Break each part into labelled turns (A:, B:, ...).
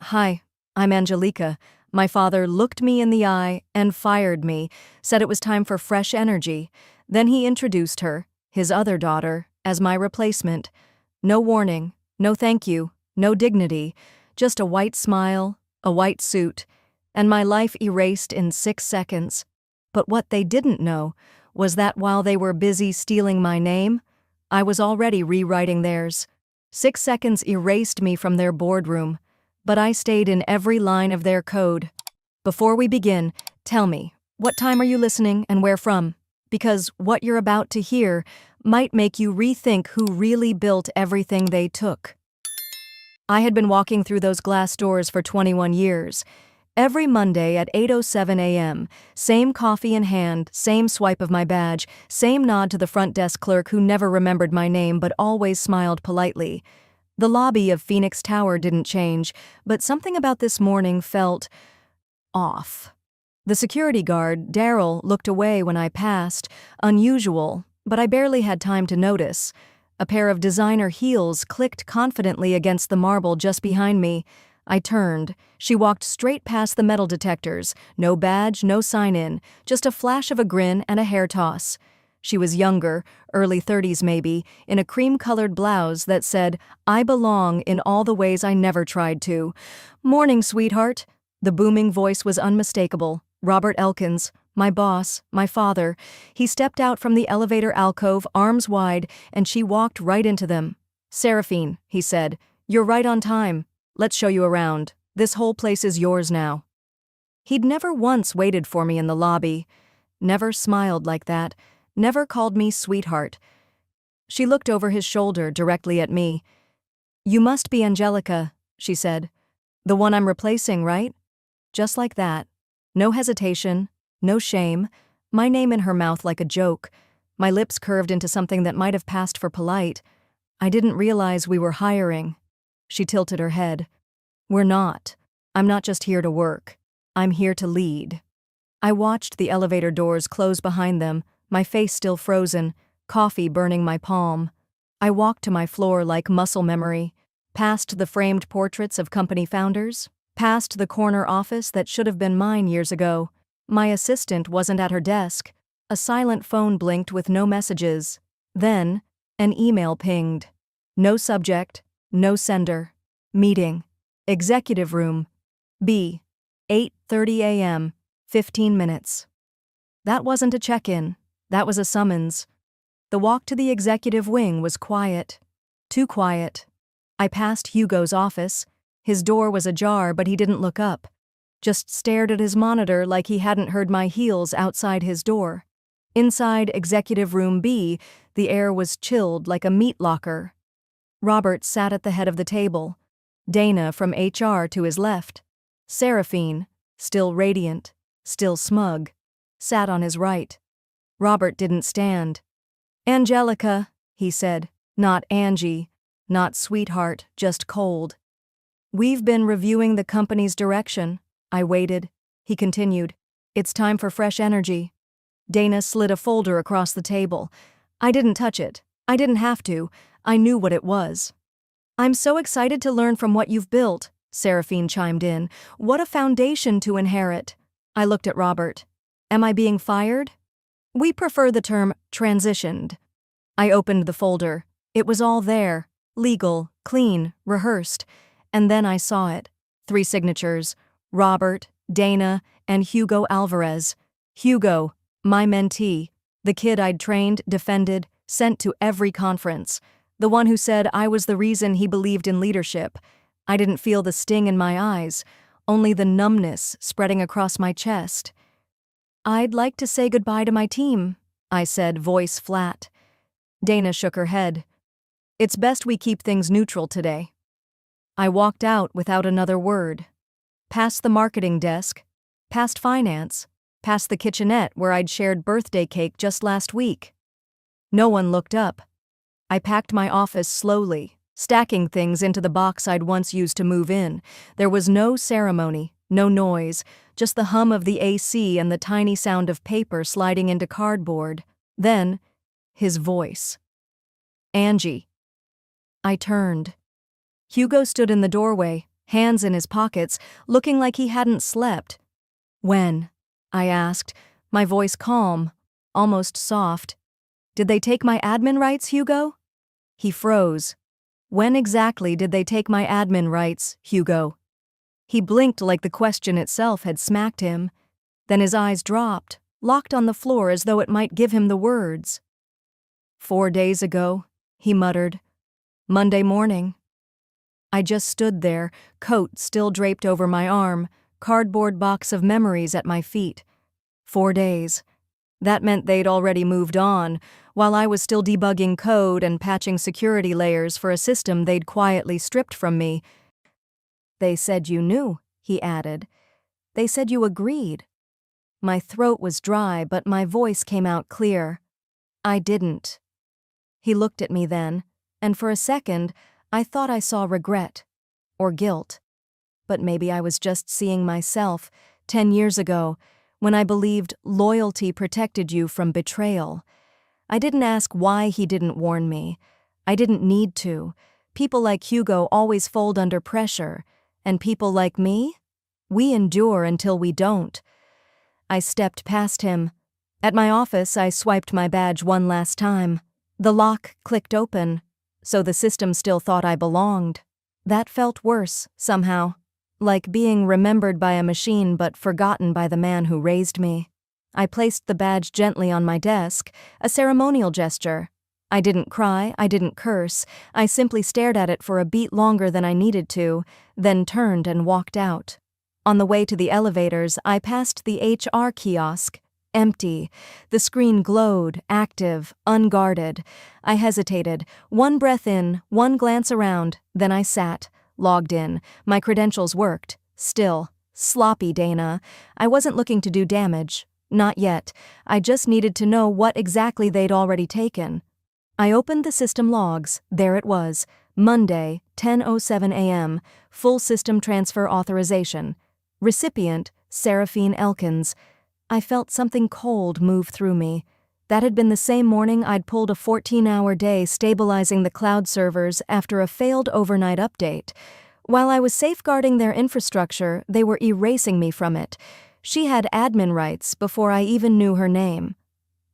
A: Hi, I'm Angelica. My father looked me in the eye and fired me, said it was time for fresh energy. Then he introduced her, his other daughter, as my replacement. No warning, no thank you, no dignity, just a white smile, a white suit, and my life erased in 6 seconds. But what they didn't know was that while they were busy stealing my name, I was already rewriting theirs. 6 seconds erased me from their boardroom, but I stayed in every line of their code. Before we begin, tell me, what time are you listening and where from? Because what you're about to hear might make you rethink who really built everything they took. I had been walking through those glass doors for 21 years. Every Monday at 8:07 a.m., same coffee in hand, same swipe of my badge, same nod to the front desk clerk who never remembered my name but always smiled politely. The lobby of Phoenix Tower didn't change, but something about this morning felt off. The security guard, Daryl, looked away when I passed, unusual, but I barely had time to notice. A pair of designer heels clicked confidently against the marble just behind me. I turned. She walked straight past the metal detectors. No badge, no sign-in, just a flash of a grin and a hair toss. She was younger, early 30s maybe, in a cream-colored blouse that said, "I belong in all the ways I never tried to." "Morning, sweetheart." The booming voice was unmistakable. Robert Elkins, my boss, my father. He stepped out from the elevator alcove, arms wide, and she walked right into them. "Seraphine," he said, "you're right on time. Let's show you around. This whole place is yours now." He'd never once waited for me in the lobby. Never smiled like that. Never called me sweetheart. She looked over his shoulder directly at me. "You must be Angelica," she said. "The one I'm replacing, right?" Just like that. No hesitation, no shame, my name in her mouth like a joke. My lips curved into something that might have passed for polite. "I didn't realize we were hiring." She tilted her head. "We're not. I'm not just here to work. I'm here to lead." I watched the elevator doors close behind them, my face still frozen, coffee burning my palm. I walked to my floor like muscle memory, past the framed portraits of company founders, past the corner office that should have been mine years ago. My assistant wasn't at her desk. A silent phone blinked with no messages. Then, an email pinged. No subject, no sender. Meeting. Executive room. B. 8:30 a.m., 15 minutes. That wasn't a check-in. That was a summons. The walk to the executive wing was quiet. Too quiet. I passed Hugo's office. His door was ajar, but he didn't look up. Just stared at his monitor like he hadn't heard my heels outside his door. Inside Executive Room B, the air was chilled like a meat locker. Robert sat at the head of the table. Dana from HR to his left. Seraphine, still radiant, still smug, sat on his right. Robert didn't stand. "Angelica," he said, not Angie, not sweetheart, just cold. "We've been reviewing the company's direction." I waited. He continued, "It's time for fresh energy." Dana slid a folder across the table. I didn't touch it. I didn't have to. I knew what it was. "I'm so excited to learn from what you've built," Seraphine chimed in. "What a foundation to inherit." I looked at Robert. "Am I being fired?" "We prefer the term transitioned." I opened the folder. It was all there. Legal, clean, rehearsed. And then I saw it. 3 signatures. Robert, Dana, and Hugo Alvarez. Hugo, my mentee. The kid I'd trained, defended, sent to every conference. The one who said I was the reason he believed in leadership. I didn't feel the sting in my eyes, only the numbness spreading across my chest. "I'd like to say goodbye to my team," I said, voice flat. Dana shook her head. "It's best we keep things neutral today." I walked out without another word. Past the marketing desk, past finance, past the kitchenette where I'd shared birthday cake just last week. No one looked up. I packed my office slowly, stacking things into the box I'd once used to move in. There was no ceremony, no noise, just the hum of the AC and the tiny sound of paper sliding into cardboard. Then, his voice. "Angie." I turned. Hugo stood in the doorway, hands in his pockets, looking like he hadn't slept. "When?" I asked, my voice calm, almost soft. "Did they take my admin rights, Hugo?" He froze. "When exactly did they take my admin rights, Hugo?" He blinked like the question itself had smacked him. Then his eyes dropped, locked on the floor as though it might give him the words. 4 days ago," he muttered. "Monday morning." I just stood there, coat still draped over my arm, cardboard box of memories at my feet. 4 days. That meant they'd already moved on, while I was still debugging code and patching security layers for a system they'd quietly stripped from me. "They said you knew," he added. "They said you agreed." My throat was dry, but my voice came out clear. "I didn't." He looked at me then, and for a second, I thought I saw regret. Or guilt. But maybe I was just seeing myself, 10 years ago, when I believed loyalty protected you from betrayal. I didn't ask why he didn't warn me. I didn't need to. People like Hugo always fold under pressure, and people like me? We endure until we don't. I stepped past him. At my office, I swiped my badge one last time. The lock clicked open, so the system still thought I belonged. That felt worse, somehow. Like being remembered by a machine but forgotten by the man who raised me. I placed the badge gently on my desk, a ceremonial gesture. I didn't cry, I didn't curse, I simply stared at it for a beat longer than I needed to, then turned and walked out. On the way to the elevators, I passed the HR kiosk. Empty. The screen glowed, active, unguarded. I hesitated, one breath in, one glance around, then I sat. Logged in. My credentials worked. Still. Sloppy, Dana. I wasn't looking to do damage. Not yet. I just needed to know what exactly they'd already taken. I opened the system logs. There it was. Monday, 10:07 a.m. Full system transfer authorization. Recipient, Seraphine Elkins. I felt something cold move through me. That had been the same morning I'd pulled a 14-hour day stabilizing the cloud servers after a failed overnight update. While I was safeguarding their infrastructure, they were erasing me from it. She had admin rights before I even knew her name.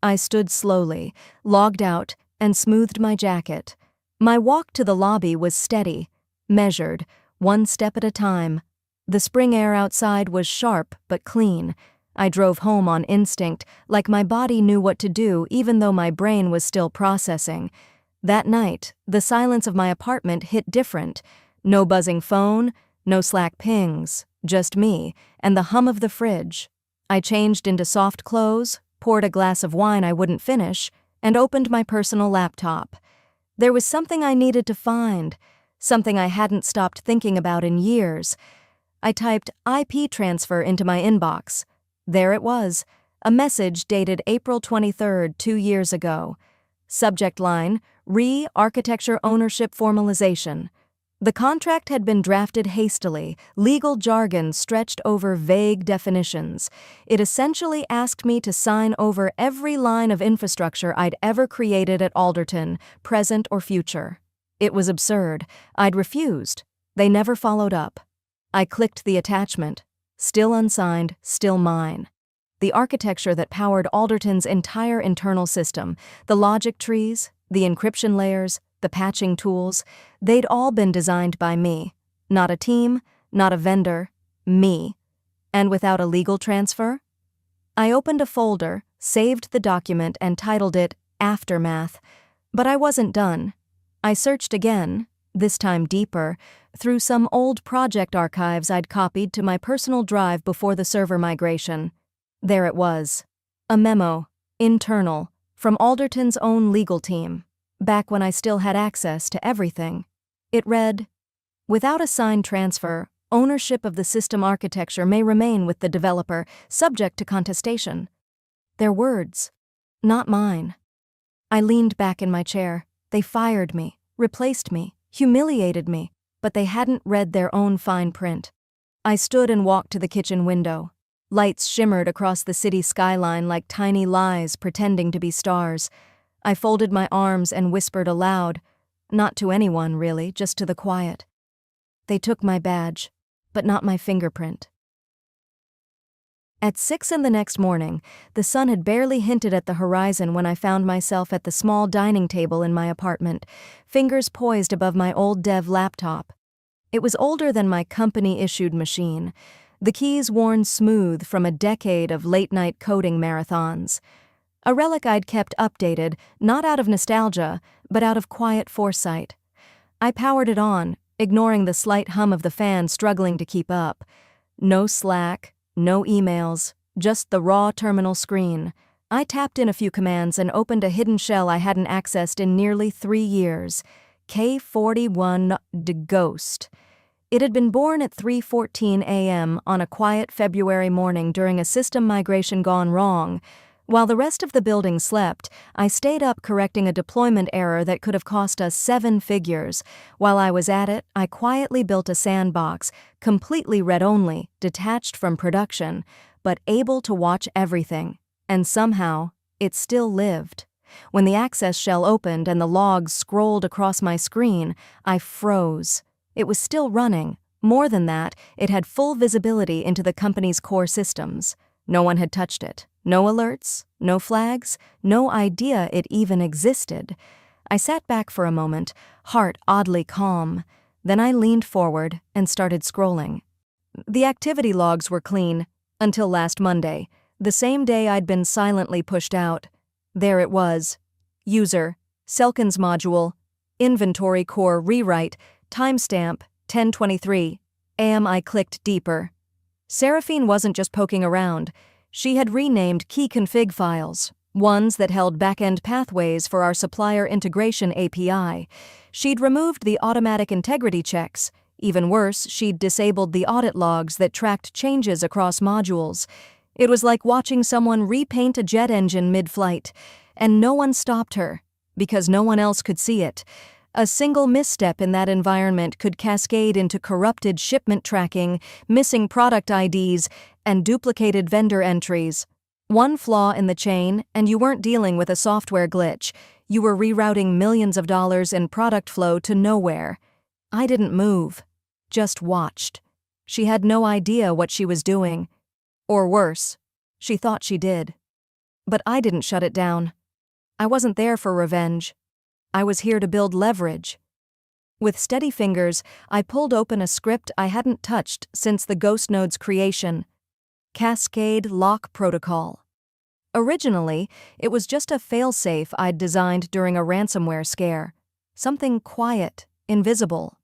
A: I stood slowly, logged out, and smoothed my jacket. My walk to the lobby was steady, measured, one step at a time. The spring air outside was sharp but clean. I drove home on instinct, like my body knew what to do even though my brain was still processing. That night, the silence of my apartment hit different. No buzzing phone, no Slack pings, just me, and the hum of the fridge. I changed into soft clothes, poured a glass of wine I wouldn't finish, and opened my personal laptop. There was something I needed to find, something I hadn't stopped thinking about in years. I typed IP transfer into my inbox. There it was, a message dated April 23rd, 2 years ago. Subject line, Re-Architecture Ownership Formalization. The contract had been drafted hastily, legal jargon stretched over vague definitions. It essentially asked me to sign over every line of infrastructure I'd ever created at Alderton, present or future. It was absurd. I'd refused. They never followed up. I clicked the attachment. Still unsigned, still mine. The architecture that powered Alderton's entire internal system, the logic trees, the encryption layers, the patching tools, they'd all been designed by me. Not a team, not a vendor, me. And without a legal transfer? I opened a folder, saved the document, and titled it Aftermath. But I wasn't done. I searched again, this time deeper, through some old project archives I'd copied to my personal drive before the server migration. There it was. A memo, internal, from Alderton's own legal team, back when I still had access to everything. It read, "Without a signed transfer, ownership of the system architecture may remain with the developer, subject to contestation." Their words, not mine. I leaned back in my chair. They fired me, replaced me, humiliated me, but they hadn't read their own fine print. I stood and walked to the kitchen window. Lights shimmered across the city skyline like tiny lies pretending to be stars. I folded my arms and whispered aloud, not to anyone really, just to the quiet. They took my badge, but not my fingerprint. At 6 in the next morning, the sun had barely hinted at the horizon when I found myself at the small dining table in my apartment, fingers poised above my old dev laptop. It was older than my company-issued machine, the keys worn smooth from a decade of late-night coding marathons. A relic I'd kept updated, not out of nostalgia, but out of quiet foresight. I powered it on, ignoring the slight hum of the fan struggling to keep up. No Slack, no emails, just the raw terminal screen. I tapped in a few commands and opened a hidden shell I hadn't accessed in nearly 3 years. K41 Ghost. It had been born at 3:14 a.m. on a quiet February morning during a system migration gone wrong. While the rest of the building slept, I stayed up correcting a deployment error that could have cost us 7 figures. While I was at it, I quietly built a sandbox, completely read-only, detached from production, but able to watch everything. And somehow, it still lived. When the access shell opened and the logs scrolled across my screen, I froze. It was still running. More than that, it had full visibility into the company's core systems. No one had touched it. No alerts, no flags, no idea it even existed. I sat back for a moment, heart oddly calm. Then I leaned forward and started scrolling. The activity logs were clean, until last Monday, the same day I'd been silently pushed out. There it was. User, Selkins module, inventory core rewrite, timestamp, 10:23 a.m. I clicked deeper. Seraphine wasn't just poking around. She had renamed key config files, ones that held back-end pathways for our supplier integration API. She'd removed the automatic integrity checks. Even worse, she'd disabled the audit logs that tracked changes across modules. It was like watching someone repaint a jet engine mid-flight. And no one stopped her, because no one else could see it. A single misstep in that environment could cascade into corrupted shipment tracking, missing product IDs, and duplicated vendor entries. One flaw in the chain, and you weren't dealing with a software glitch. You were rerouting millions of dollars in product flow to nowhere. I didn't move, just watched. She had no idea what she was doing. Or worse, she thought she did. But I didn't shut it down. I wasn't there for revenge. I was here to build leverage. With steady fingers, I pulled open a script I hadn't touched since the Ghost Node's creation. Cascade Lock Protocol. Originally, it was just a failsafe I'd designed during a ransomware scare. Something quiet, invisible.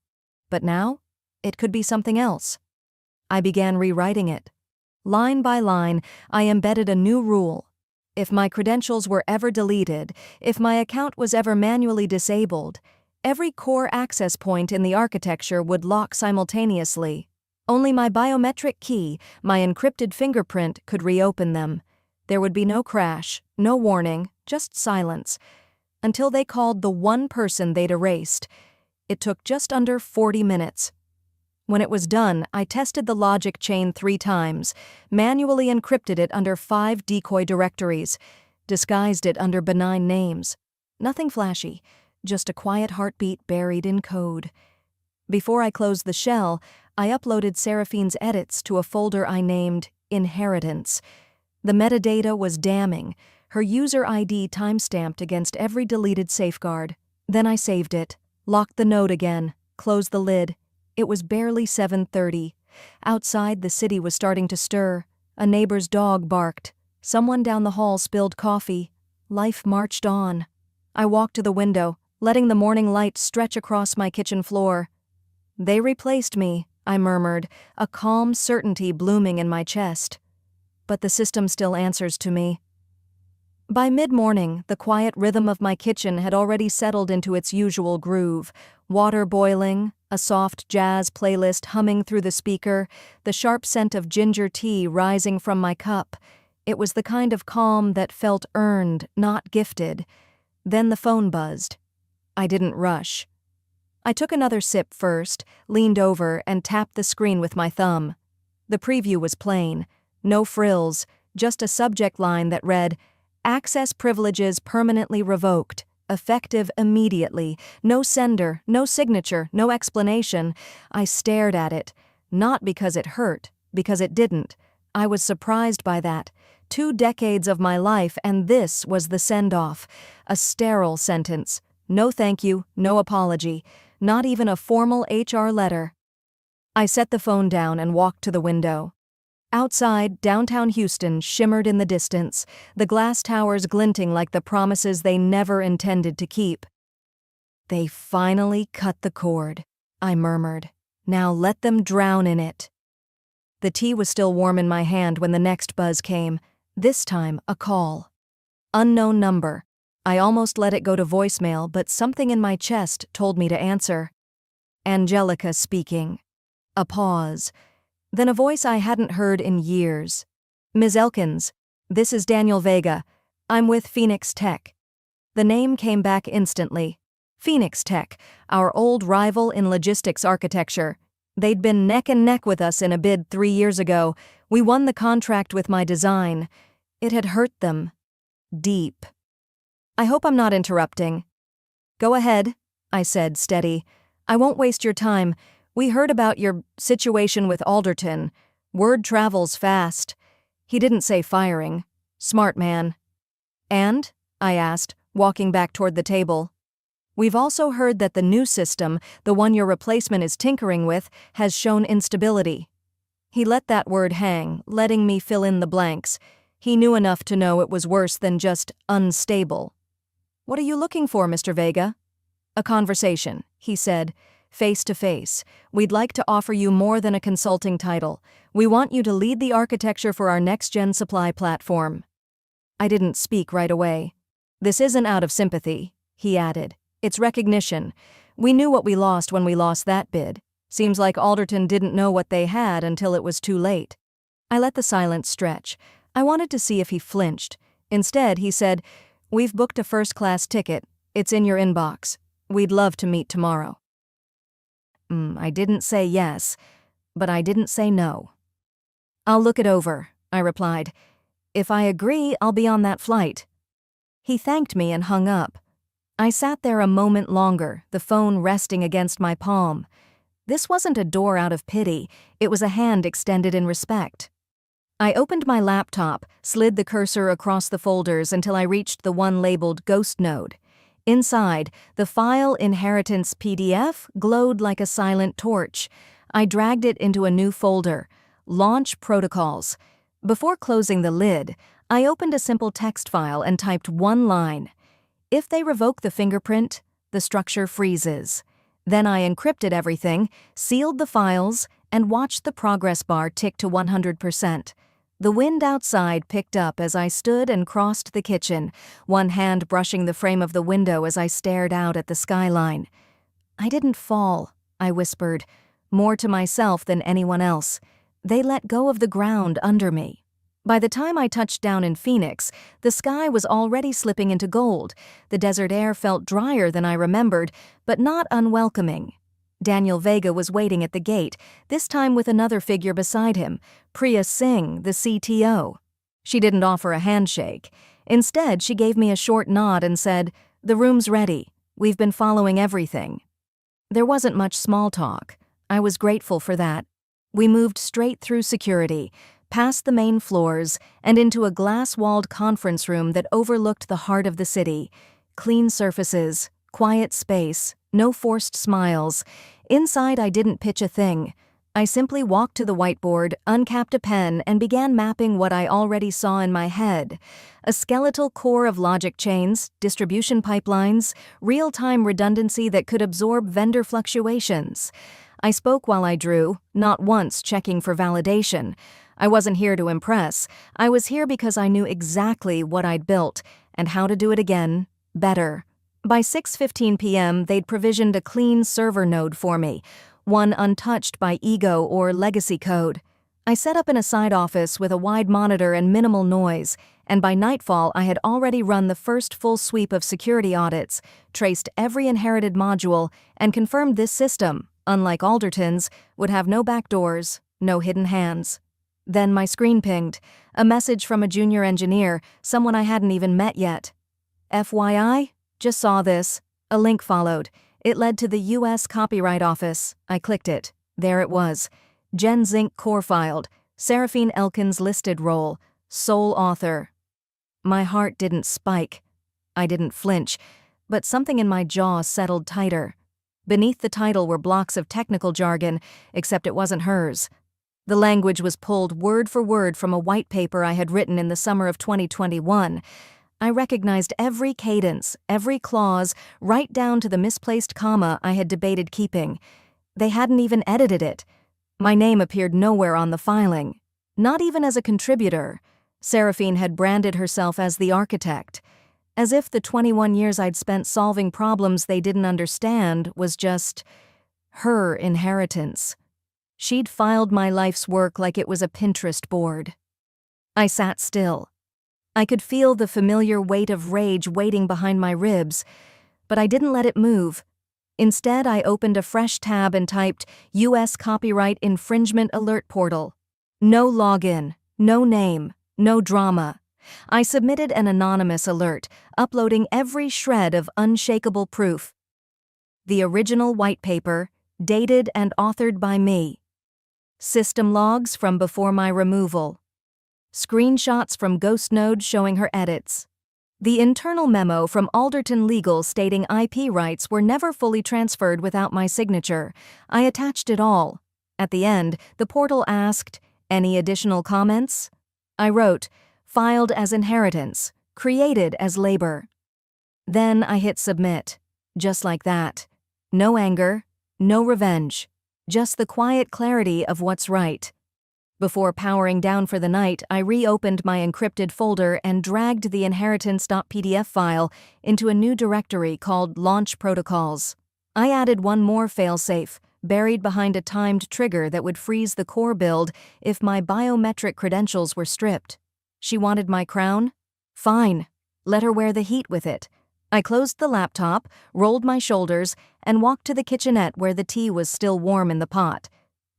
A: But now, it could be something else. I began rewriting it. Line by line, I embedded a new rule. If my credentials were ever deleted, if my account was ever manually disabled, every core access point in the architecture would lock simultaneously. Only my biometric key, my encrypted fingerprint, could reopen them. There would be no crash, no warning, just silence. Until they called the one person they'd erased. It took just under 40 minutes. When it was done, I tested the logic chain 3 times, manually encrypted it under 5 decoy directories, disguised it under benign names. Nothing flashy, just a quiet heartbeat buried in code. Before I closed the shell, I uploaded Seraphine's edits to a folder I named Inheritance. The metadata was damning, her user ID timestamped against every deleted safeguard. Then I saved it, locked the node again, closed the lid. It was barely 7:30. Outside, the city was starting to stir. A neighbor's dog barked. Someone down the hall spilled coffee. Life marched on. I walked to the window, letting the morning light stretch across my kitchen floor. They replaced me, I murmured, a calm certainty blooming in my chest. But the system still answers to me. By mid-morning, the quiet rhythm of my kitchen had already settled into its usual groove. Water boiling, a soft jazz playlist humming through the speaker, the sharp scent of ginger tea rising from my cup. It was the kind of calm that felt earned, not gifted. Then the phone buzzed. I didn't rush. I took another sip first, leaned over, and tapped the screen with my thumb. The preview was plain. No frills, just a subject line that read, "Access privileges permanently revoked. effective immediately. No sender, no signature, no explanation. I stared at it. Not because it hurt, because it didn't. I was surprised by that. 2 decades of my life, and this was the send-off. A sterile sentence. No thank you, no apology. Not even a formal HR letter. I set the phone down and walked to the window. Outside, downtown Houston shimmered in the distance, the glass towers glinting like the promises they never intended to keep. They finally cut the cord, I murmured. Now let them drown in it. The tea was still warm in my hand when the next buzz came, this time a call. Unknown number. I almost let it go to voicemail, but something in my chest told me to answer. Angelica speaking. A pause. Then a voice I hadn't heard in years. Ms. Elkins, this is Daniel Vega. I'm with Phoenix Tech. The name came back instantly. Phoenix Tech, our old rival in logistics architecture. They'd been neck and neck with us in a bid 3 years ago. We won the contract with my design. It had hurt them. Deep. I hope I'm not interrupting. Go ahead, I said, steady. I won't waste your time. We heard about your situation with Alderton. Word travels fast. He didn't say firing. Smart man. And? I asked, walking back toward the table. We've also heard that the new system, the one your replacement is tinkering with, has shown instability. He let that word hang, letting me fill in the blanks. He knew enough to know it was worse than just unstable. What are you looking for, Mr. Vega? A conversation, he said, face to face. We'd like to offer you more than a consulting title. We want you to lead the architecture for our next-gen supply platform. I didn't speak right away. This isn't out of sympathy, he added. It's recognition. We knew what we lost when we lost that bid. Seems like Alderton didn't know what they had until it was too late. I let the silence stretch. I wanted to see if he flinched. Instead, he said, "We've booked a first-class ticket. It's in your inbox. We'd love to meet tomorrow." I didn't say yes, but I didn't say no. "I'll look it over," I replied. "If I agree, I'll be on that flight." He thanked me and hung up. I sat there a moment longer, the phone resting against my palm. This wasn't a door out of pity, it was a hand extended in respect. I opened my laptop, slid the cursor across the folders until I reached the one labeled Ghost Node. Inside, the file Inheritance PDF glowed like a silent torch. I dragged it into a new folder, Launch Protocols. Before closing the lid, I opened a simple text file and typed one line. If they revoke the fingerprint, the structure freezes. Then I encrypted everything, sealed the files, and watched the progress bar tick to 100%. The wind outside picked up as I stood and crossed the kitchen, one hand brushing the frame of the window as I stared out at the skyline. "I didn't fall," I whispered, more to myself than anyone else. They let go of the ground under me. By the time I touched down in Phoenix, the sky was already slipping into gold. The desert air felt drier than I remembered, but not unwelcoming. Daniel Vega was waiting at the gate, this time with another figure beside him, Priya Singh, the CTO. She didn't offer a handshake. Instead, she gave me a short nod and said, "The room's ready. We've been following everything." There wasn't much small talk. I was grateful for that. We moved straight through security, past the main floors, and into a glass-walled conference room that overlooked the heart of the city. Clean surfaces, quiet space, no forced smiles. Inside, I didn't pitch a thing. I simply walked to the whiteboard, uncapped a pen, and began mapping what I already saw in my head. A skeletal core of logic chains, distribution pipelines, real-time redundancy that could absorb vendor fluctuations. I spoke while I drew, not once checking for validation. I wasn't here to impress. I was here because I knew exactly what I'd built and how to do it again, better. By 6:15 p.m., they'd provisioned a clean server node for me, one untouched by ego or legacy code. I set up in a side office with a wide monitor and minimal noise, and by nightfall I had already run the first full sweep of security audits, traced every inherited module, and confirmed this system, unlike Alderton's, would have no backdoors, no hidden hands. Then my screen pinged, a message from a junior engineer, someone I hadn't even met yet. "FYI, Just saw this. A link followed. It led to the U.S. Copyright Office. I clicked it. There it was. Gen Zinc core filed. Seraphine Elkins listed role. Sole author. My heart didn't spike. I didn't flinch, but something in my jaw settled tighter. Beneath the title were blocks of technical jargon, except it wasn't hers. The language was pulled word for word from a white paper I had written in the summer of 2021. I recognized every cadence, every clause, right down to the misplaced comma I had debated keeping. They hadn't even edited it. My name appeared nowhere on the filing. Not even as a contributor. Seraphine had branded herself as the architect. As if the 21 years I'd spent solving problems they didn't understand was just her inheritance. She'd filed my life's work like it was a Pinterest board. I sat still. I could feel the familiar weight of rage waiting behind my ribs, but I didn't let it move. Instead, I opened a fresh tab and typed U.S. Copyright Infringement Alert Portal. No login, no name, no drama. I submitted an anonymous alert, uploading every shred of unshakable proof. The original white paper, dated and authored by me. System logs from before my removal. Screenshots from GhostNode showing her edits. The internal memo from Alderton Legal stating IP rights were never fully transferred without my signature. I attached it all. At the end, the portal asked, "Any additional comments?" I wrote, "Filed as inheritance, created as labor." Then I hit submit. Just like that. No anger, no revenge. Just the quiet clarity of what's right. Before powering down for the night, I reopened my encrypted folder and dragged the inheritance.pdf file into a new directory called Launch Protocols. I added one more failsafe, buried behind a timed trigger that would freeze the core build if my biometric credentials were stripped. She wanted my crown? Fine. Let her wear the heat with it. I closed the laptop, rolled my shoulders, and walked to the kitchenette where the tea was still warm in the pot.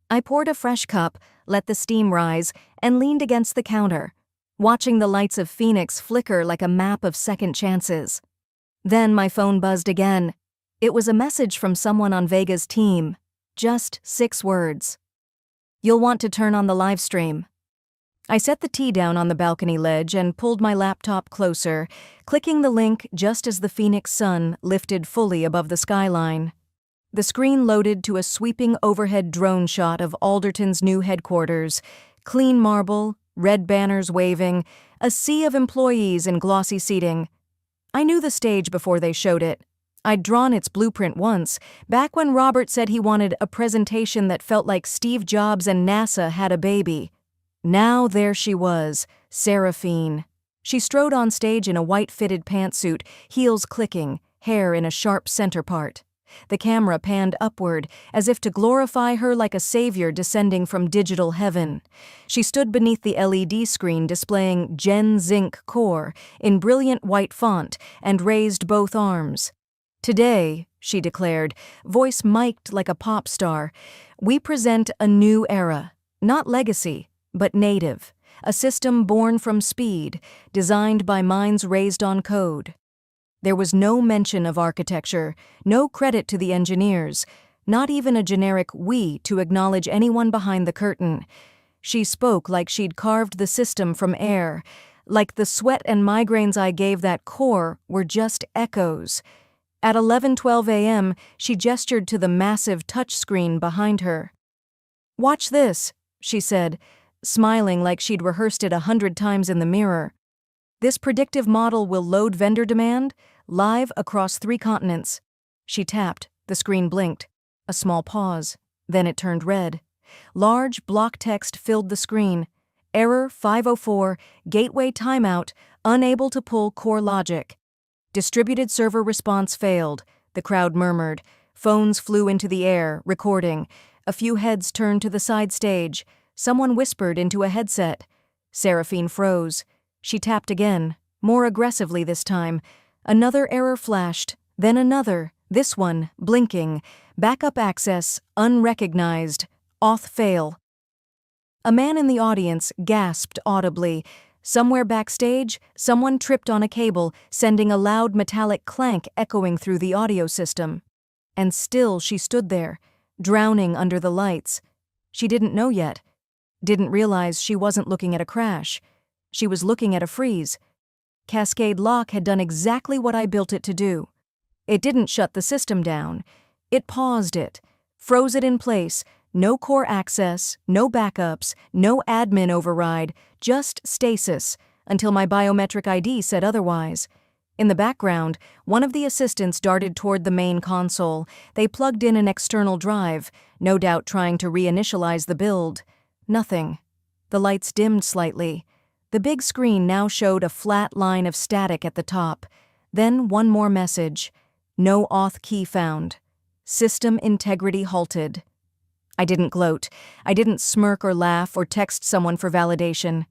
A: I poured a fresh cup, let the steam rise, and leaned against the counter, watching the lights of Phoenix flicker like a map of second chances. Then my phone buzzed again. It was a message from someone on Vega's team. Just 6 words. "You'll want to turn on the live stream." I set the tea down on the balcony ledge and pulled my laptop closer, clicking the link just as the Phoenix sun lifted fully above the skyline. The screen loaded to a sweeping overhead drone shot of Alderton's new headquarters, clean marble, red banners waving, a sea of employees in glossy seating. I knew the stage before they showed it. I'd drawn its blueprint once, back when Robert said he wanted a presentation that felt like Steve Jobs and NASA had a baby. Now there she was, Seraphine. She strode on stage in a white-fitted pantsuit, heels clicking, hair in a sharp center part. The camera panned upward, as if to glorify her like a savior descending from digital heaven. She stood beneath the LED screen displaying Gen Zinc Core in brilliant white font and raised both arms. "Today," she declared, voice mic'd like a pop star, "we present a new era, not legacy, but native, a system born from speed, designed by minds raised on code." There was no mention of architecture, no credit to the engineers, not even a generic "we" to acknowledge anyone behind the curtain. She spoke like she'd carved the system from air, like the sweat and migraines I gave that core were just echoes. At 11:12 a.m., she gestured to the massive touchscreen behind her. "Watch this," she said, smiling like she'd rehearsed it 100 times in the mirror. "This predictive model will load vendor demand, live across 3 continents. She tapped, the screen blinked. A small pause. Then it turned red. Large block text filled the screen. Error 504, gateway timeout, unable to pull core logic. Distributed server response failed, the crowd murmured. Phones flew into the air, recording. A few heads turned to the side stage. Someone whispered into a headset. Seraphine froze. She tapped again, more aggressively this time. Another error flashed, then another, this one, blinking. Backup access, unrecognized. Auth fail. A man in the audience gasped audibly. Somewhere backstage, someone tripped on a cable, sending a loud metallic clank echoing through the audio system. And still she stood there, drowning under the lights. She didn't know yet. Didn't realize she wasn't looking at a crash. She was looking at a freeze. Cascade Lock had done exactly what I built it to do. It didn't shut the system down. It paused it, froze it in place. No core access, no backups, no admin override, just stasis, until my biometric ID said otherwise. In the background, one of the assistants darted toward the main console. They plugged in an external drive, no doubt trying to reinitialize the build. Nothing. The lights dimmed slightly. The big screen now showed a flat line of static at the top. Then one more message. No auth key found. System integrity halted. I didn't gloat. I didn't smirk or laugh or text someone for validation.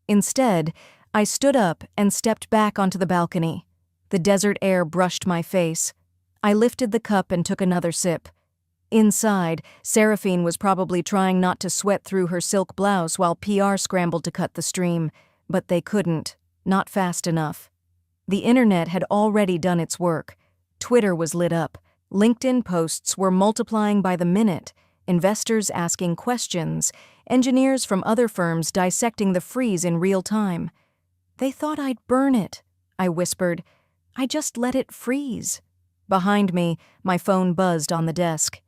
A: Instead, I stood up and stepped back onto the balcony. The desert air brushed my face. I lifted the cup and took another sip. Inside, Seraphine was probably trying not to sweat through her silk blouse while PR scrambled to cut the stream, but they couldn't, not fast enough. The internet had already done its work. Twitter was lit up. LinkedIn posts were multiplying by the minute. Investors asking questions, engineers from other firms dissecting the freeze in real time. They thought I'd burn it, I whispered. I just let it freeze. Behind me, my phone buzzed on the desk.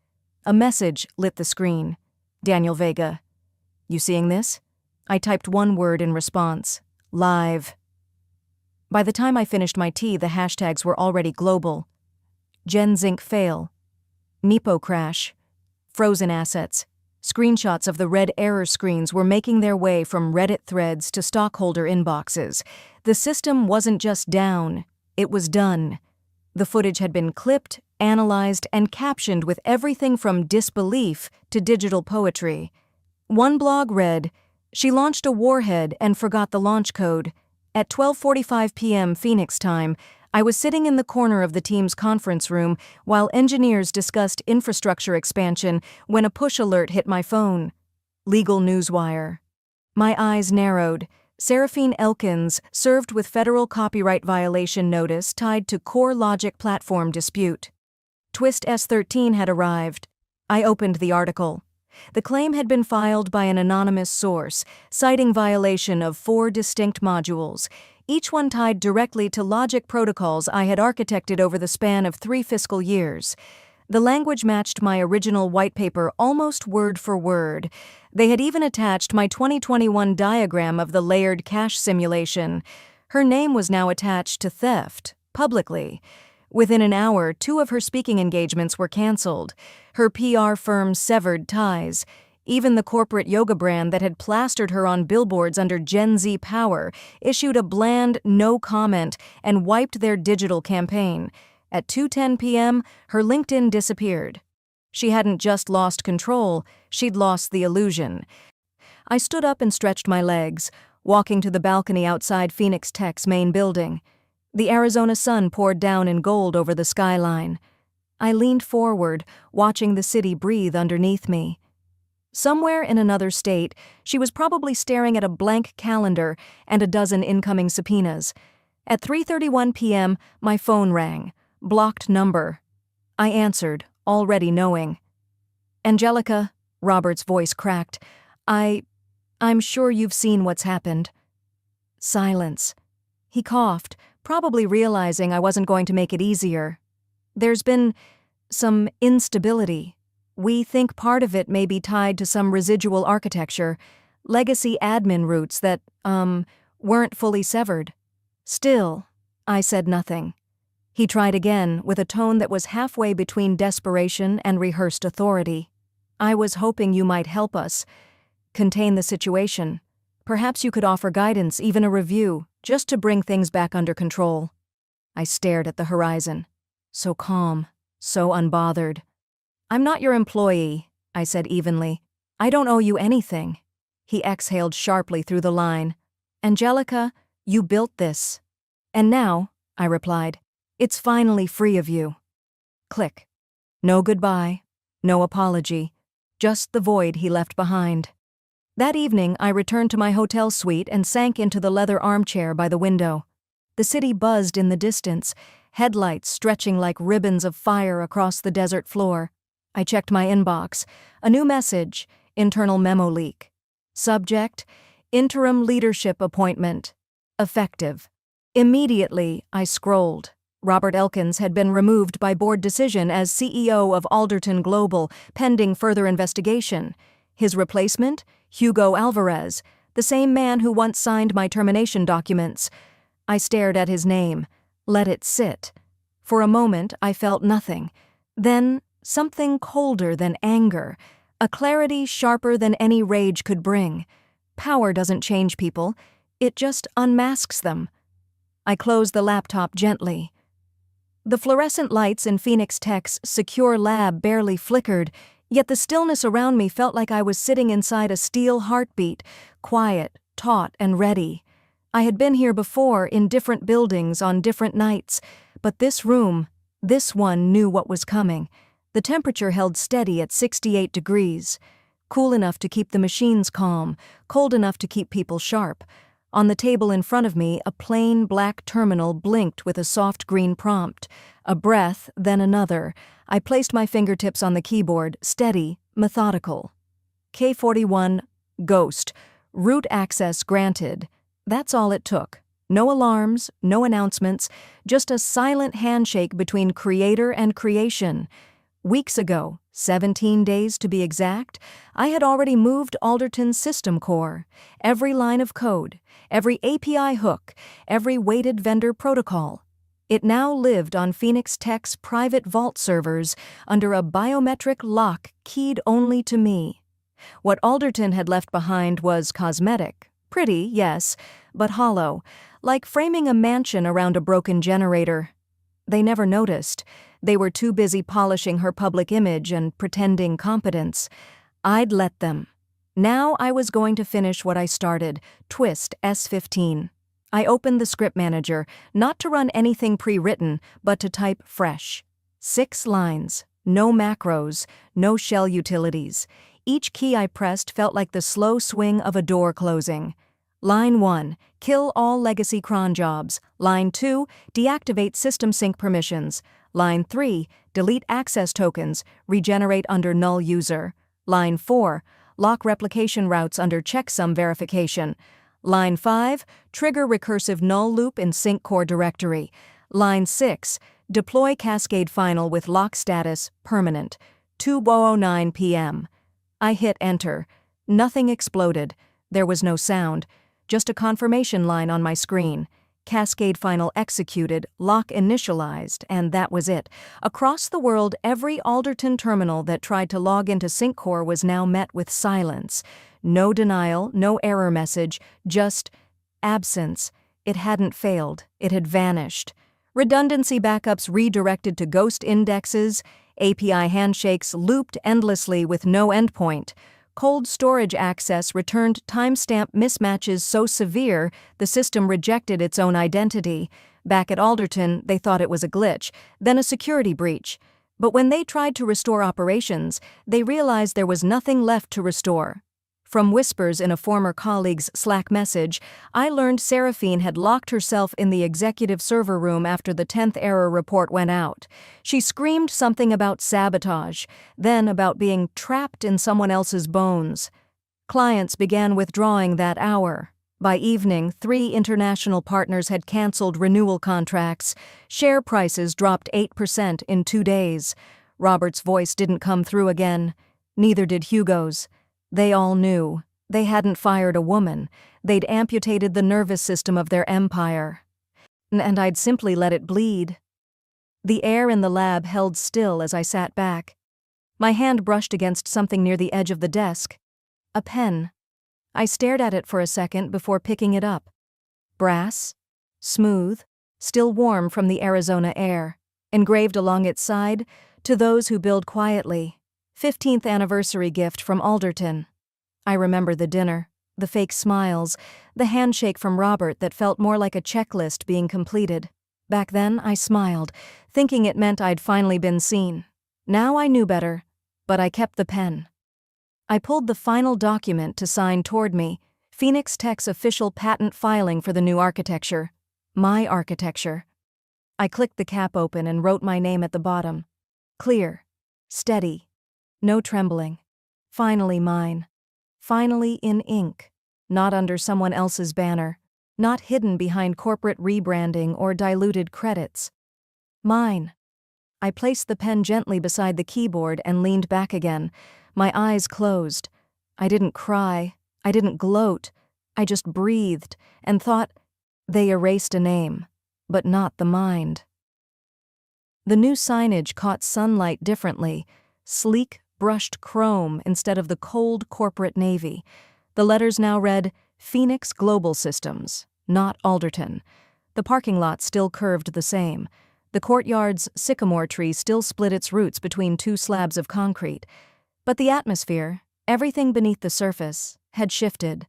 A: A message lit the screen. Daniel Vega. You seeing this? I typed one word in response. Live. By the time I finished my tea, the hashtags were already global. Genzync fail. Nepo crash. Frozen assets. Screenshots of the red error screens were making their way from Reddit threads to stockholder inboxes. The system wasn't just down, it was done. The footage had been clipped, analyzed, and captioned with everything from disbelief to digital poetry. One blog read, "She launched a warhead and forgot the launch code. At 12:45 p.m. Phoenix time, I was sitting in the corner of the team's conference room while engineers discussed infrastructure expansion when a push alert hit my phone." Legal Newswire. My eyes narrowed. Seraphine Elkins served with federal copyright violation notice tied to CoreLogic platform dispute. Twist S13 had arrived. I opened the article. The claim had been filed by an anonymous source, citing violation of 4 distinct modules, each one tied directly to logic protocols I had architected over the span of 3 fiscal years. The language matched my original white paper almost word for word. They had even attached my 2021 diagram of the layered cache simulation. Her name was now attached to theft, publicly. Within an hour, 2 of her speaking engagements were canceled. Her PR firm severed ties. Even the corporate yoga brand that had plastered her on billboards under Gen Z Power issued a bland no comment and wiped their digital campaign. At 2:10 p.m., her LinkedIn disappeared. She hadn't just lost control, she'd lost the illusion. I stood up and stretched my legs, walking to the balcony outside Phoenix Tech's main building. The Arizona sun poured down in gold over the skyline. I leaned forward, watching the city breathe underneath me. Somewhere in another state, she was probably staring at a blank calendar and a dozen incoming subpoenas. At 3:31 p.m., my phone rang. Blocked number. I answered, already knowing. "Angelica," Robert's voice cracked. I'm sure you've seen what's happened." Silence. He coughed, probably realizing I wasn't going to make it easier. "There's been some instability. We think part of it may be tied to some residual architecture, legacy admin roots that, weren't fully severed." Still, I said nothing. He tried again, with a tone that was halfway between desperation and rehearsed authority. "I was hoping you might help us contain the situation. Perhaps you could offer guidance, even a review, just to bring things back under control." I stared at the horizon. So calm, so unbothered. "I'm not your employee," I said evenly. "I don't owe you anything." He exhaled sharply through the line. "Angelica, you built this." "And now," I replied, "it's finally free of you." Click. No goodbye, no apology, just the void he left behind. That evening, I returned to my hotel suite and sank into the leather armchair by the window. The city buzzed in the distance, headlights stretching like ribbons of fire across the desert floor. I checked my inbox. A new message, internal memo leak. Subject, interim leadership appointment. Effective. Immediately, I scrolled. Robert Elkins had been removed by board decision as CEO of Alderton Global, pending further investigation. His replacement? Hugo Alvarez, the same man who once signed my termination documents. I stared at his name, let it sit. For a moment, I felt nothing. Then, something colder than anger, a clarity sharper than any rage could bring. Power doesn't change people, it just unmasks them. I closed the laptop gently. The fluorescent lights in Phoenix Tech's secure lab barely flickered, yet the stillness around me felt like I was sitting inside a steel heartbeat, quiet, taut, and ready. I had been here before, in different buildings, on different nights, but this room, this one knew what was coming. The temperature held steady at 68 degrees. Cool enough to keep the machines calm, cold enough to keep people sharp. On the table in front of me, a plain black terminal blinked with a soft green prompt. A breath, then another. I placed my fingertips on the keyboard, steady, methodical. K41, Ghost. Root access granted. That's all it took. No alarms, no announcements, just a silent handshake between creator and creation. Weeks ago, 17 days to be exact, I had already moved Alderton's system core. Every line of code, every API hook, every weighted vendor protocol. It now lived on Phoenix Tech's private vault servers under a biometric lock keyed only to me. What Alderton had left behind was cosmetic. Pretty, yes, but hollow, like framing a mansion around a broken generator. They never noticed. They were too busy polishing her public image and pretending competence. I'd let them. Now I was going to finish what I started, Twist S15. I opened the script manager, not to run anything pre-written, but to type fresh. 6 lines, no macros, no shell utilities. Each key I pressed felt like the slow swing of a door closing. Line 1, kill all legacy cron jobs. Line 2, deactivate system sync permissions. Line 3, delete access tokens, regenerate under null user. Line 4, lock replication routes under checksum verification. Line 5, trigger recursive null loop in sync core directory. Line 6, deploy Cascade Final with lock status permanent. 2:09 p.m. I hit enter. Nothing exploded. There was no sound. Just a confirmation line on my screen. Cascade Final executed, lock initialized, and that was it. Across the world, every Alderton terminal that tried to log into SyncCore was now met with silence. No denial, no error message, just absence. It hadn't failed. It had vanished. Redundancy backups redirected to ghost indexes. API handshakes looped endlessly with no endpoint. Cold storage access returned timestamp mismatches so severe the system rejected its own identity. Back at Alderton, they thought it was a glitch, then a security breach. But when they tried to restore operations, they realized there was nothing left to restore. From whispers in a former colleague's Slack message, I learned Seraphine had locked herself in the executive server room after the 10th error report went out. She screamed something about sabotage, then about being trapped in someone else's bones. Clients began withdrawing that hour. By evening, 3 international partners had canceled renewal contracts. Share prices dropped 8% in 2 days. Robert's voice didn't come through again. Neither did Hugo's. They all knew. They hadn't fired a woman. They'd amputated the nervous system of their empire. And I'd simply let it bleed. The air in the lab held still as I sat back. My hand brushed against something near the edge of the desk. A pen. I stared at it for a second before picking it up. Brass. Smooth. Still warm from the Arizona air. Engraved along its side, "To those who build quietly. 15th anniversary gift from Alderton." I remember the dinner, the fake smiles, the handshake from Robert that felt more like a checklist being completed. Back then, I smiled, thinking it meant I'd finally been seen. Now I knew better, but I kept the pen. I pulled the final document to sign toward me, Phoenix Tech's official patent filing for the new architecture. My architecture. I clicked the cap open and wrote my name at the bottom. Clear. Steady. No trembling. Finally mine. Finally in ink. Not under someone else's banner. Not hidden behind corporate rebranding or diluted credits. Mine. I placed the pen gently beside the keyboard and leaned back again, my eyes closed. I didn't cry, I didn't gloat, I just breathed and thought, they erased a name, but not the mind. The new signage caught sunlight differently, sleek, brushed chrome instead of the cold corporate navy. The letters now read, Phoenix Global Systems, not Alderton. The parking lot still curved the same. The courtyard's sycamore tree still split its roots between two slabs of concrete. But the atmosphere, everything beneath the surface, had shifted.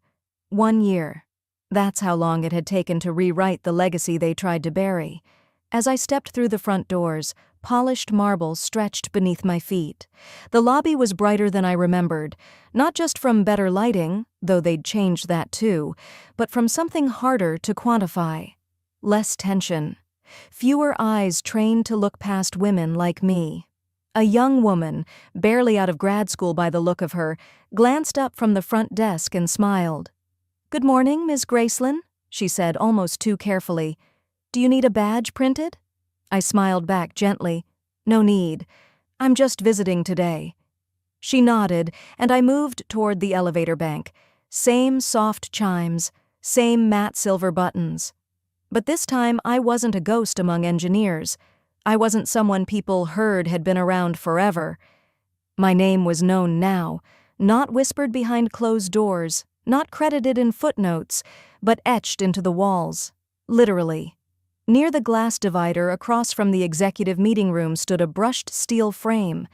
A: 1 year. That's how long it had taken to rewrite the legacy they tried to bury. As I stepped through the front doors, polished marble stretched beneath my feet. The lobby was brighter than I remembered, not just from better lighting, though they'd changed that too, but from something harder to quantify. Less tension. Fewer eyes trained to look past women like me. A young woman, barely out of grad school by the look of her, glanced up from the front desk and smiled. "Good morning, Ms. Graceland," she said almost too carefully. "Do you need a badge printed?" I smiled back gently. "No need. I'm just visiting today." She nodded, and I moved toward the elevator bank. Same soft chimes, same matte silver buttons. But this time I wasn't a ghost among engineers. I wasn't someone people heard had been around forever. My name was known now, not whispered behind closed doors, not credited in footnotes, but etched into the walls. Literally. Near the glass divider across from the executive meeting room stood a brushed steel frame.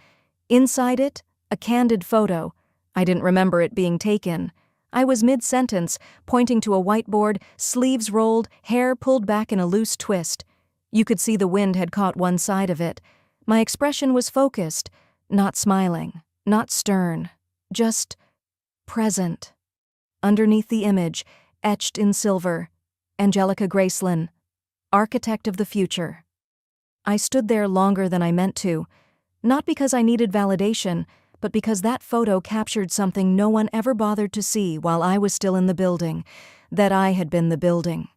A: Inside it, a candid photo. I didn't remember it being taken. I was mid-sentence, pointing to a whiteboard, sleeves rolled, hair pulled back in a loose twist. You could see the wind had caught one side of it. My expression was focused, not smiling, not stern, just present. Underneath the image, etched in silver, Angelica Graceland, architect of the future. I stood there longer than I meant to, not because I needed validation, but because that photo captured something no one ever bothered to see while I was still in the building, that I had been the building.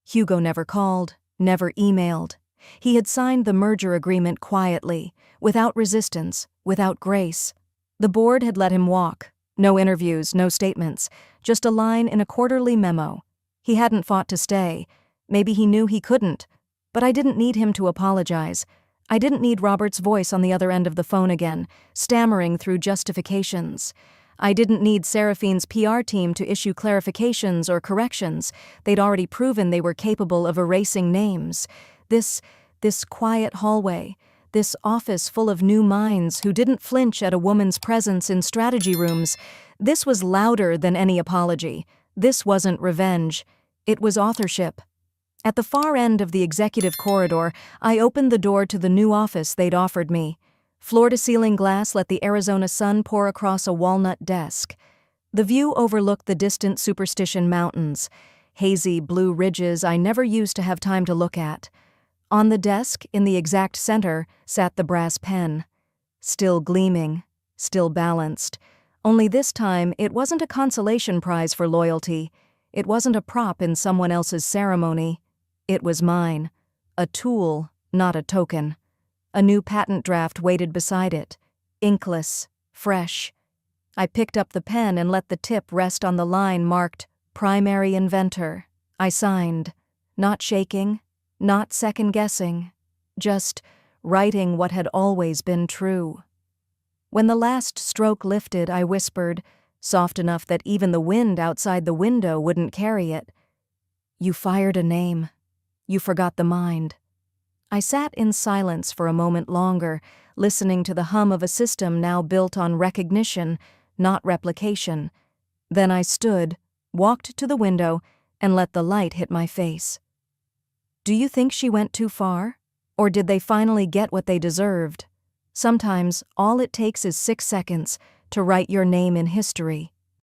A: Hugo never called, never emailed. He had signed the merger agreement quietly, without resistance, without grace. The board had let him walk. No interviews, no statements, just a line in a quarterly memo. He hadn't fought to stay. Maybe he knew he couldn't. But I didn't need him to apologize. I didn't need Robert's voice on the other end of the phone again, stammering through justifications. I didn't need Seraphine's PR team to issue clarifications or corrections. They'd already proven they were capable of erasing names. This quiet hallway, this office full of new minds who didn't flinch at a woman's presence in strategy rooms, this was louder than any apology. This wasn't revenge. It was authorship. At the far end of the executive corridor, I opened the door to the new office they'd offered me. Floor-to-ceiling glass let the Arizona sun pour across a walnut desk. The view overlooked the distant Superstition Mountains, hazy blue ridges I never used to have time to look at. On the desk, in the exact center, sat the brass pen. Still gleaming, still balanced. Only this time, it wasn't a consolation prize for loyalty. It wasn't a prop in someone else's ceremony. It was mine. A tool, not a token. A new patent draft waited beside it. Inkless, fresh. I picked up the pen and let the tip rest on the line marked, Primary Inventor. I signed. Not shaking, not second-guessing. Just writing what had always been true. When the last stroke lifted, I whispered, soft enough that even the wind outside the window wouldn't carry it. "You fired a name. You forgot the mind." I sat in silence for a moment longer, listening to the hum of a system now built on recognition, not replication. Then I stood, walked to the window, and let the light hit my face. Do you think she went too far? Or did they finally get what they deserved? Sometimes all it takes is 6 seconds to write your name in history.